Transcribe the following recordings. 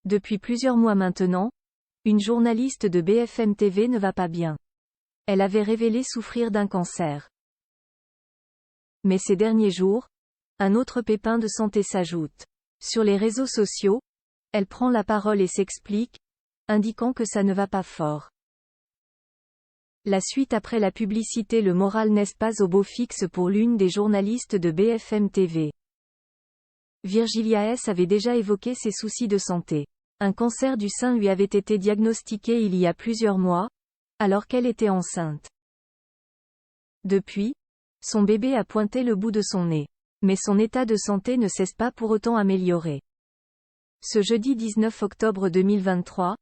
Depuis plusieurs mois maintenant, une journaliste de BFM TV ne va pas bien. Elle avait révélé souffrir d'un cancer. Mais ces derniers jours, un autre pépin de santé s'ajoute. Sur les réseaux sociaux, elle prend la parole et s'explique, indiquant que ça ne va pas fort. La suite après la publicité. Le moral n'est pas au beau fixe pour l'une des journalistes de BFM TV. Virgilia S avait déjà évoqué ses soucis de santé. Un cancer du sein lui avait été diagnostiqué il y a plusieurs mois, alors qu'elle était enceinte. Depuis, son bébé a pointé le bout de son nez. Mais son état de santé ne cesse pas pour autant améliorer. Ce jeudi 19 octobre 2023,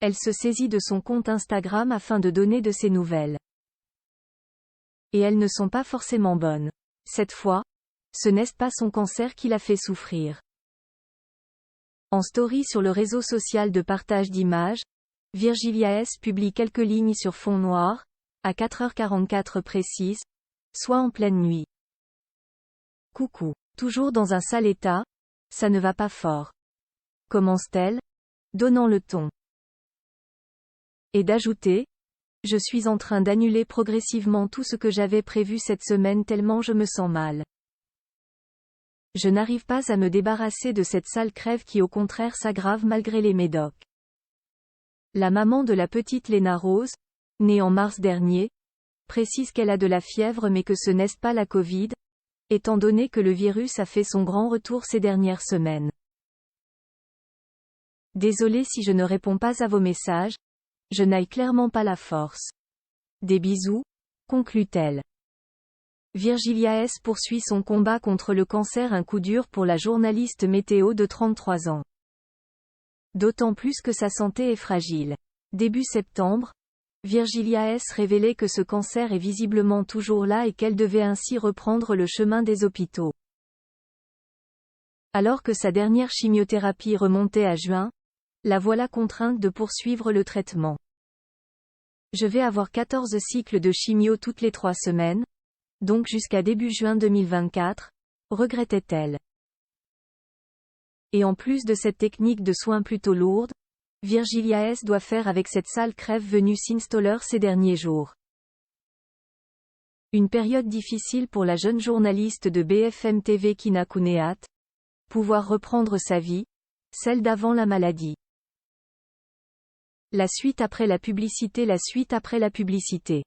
elle se saisit de son compte Instagram afin de donner de ses nouvelles. Et elles ne sont pas forcément bonnes. Cette fois, ce n'est pas son cancer qui l'a fait souffrir. En story sur le réseau social de partage d'images, Virgilia S publie quelques lignes sur fond noir, à 4h44 précise, soit en pleine nuit. Coucou. Toujours dans un sale état, ça ne va pas fort. Commence-t-elle, donnant le ton. Et d'ajouter, je suis en train d'annuler progressivement tout ce que j'avais prévu cette semaine tellement je me sens mal. Je n'arrive pas à me débarrasser de cette sale crève qui au contraire s'aggrave malgré les médocs. La maman de la petite Léna Rose, née en mars dernier, précise qu'elle a de la fièvre mais que ce n'est pas la Covid, étant donné que le virus a fait son grand retour ces dernières semaines. Désolée si je ne réponds pas à vos messages, je n'ai clairement pas la force. Des bisous, conclut-elle. Virgilia S poursuit son combat contre le cancer, un coup dur pour la journaliste météo de 33 ans. D'autant plus que sa santé est fragile. Début septembre, Virgilia S révélait que ce cancer est visiblement toujours là et qu'elle devait ainsi reprendre le chemin des hôpitaux. Alors que sa dernière chimiothérapie remontait à juin, la voilà contrainte de poursuivre le traitement. Je vais avoir 14 cycles de chimio toutes les 3 semaines, donc jusqu'à début juin 2024, regrettait-elle. Et en plus de cette technique de soins plutôt lourde, Virgilia S doit faire avec cette sale crève venue s'installer ces derniers jours. Une période difficile pour la jeune journaliste de BFM TV qui n'a qu'une hâte, pouvoir reprendre sa vie, celle d'avant la maladie. La suite après la publicité. La suite après la publicité.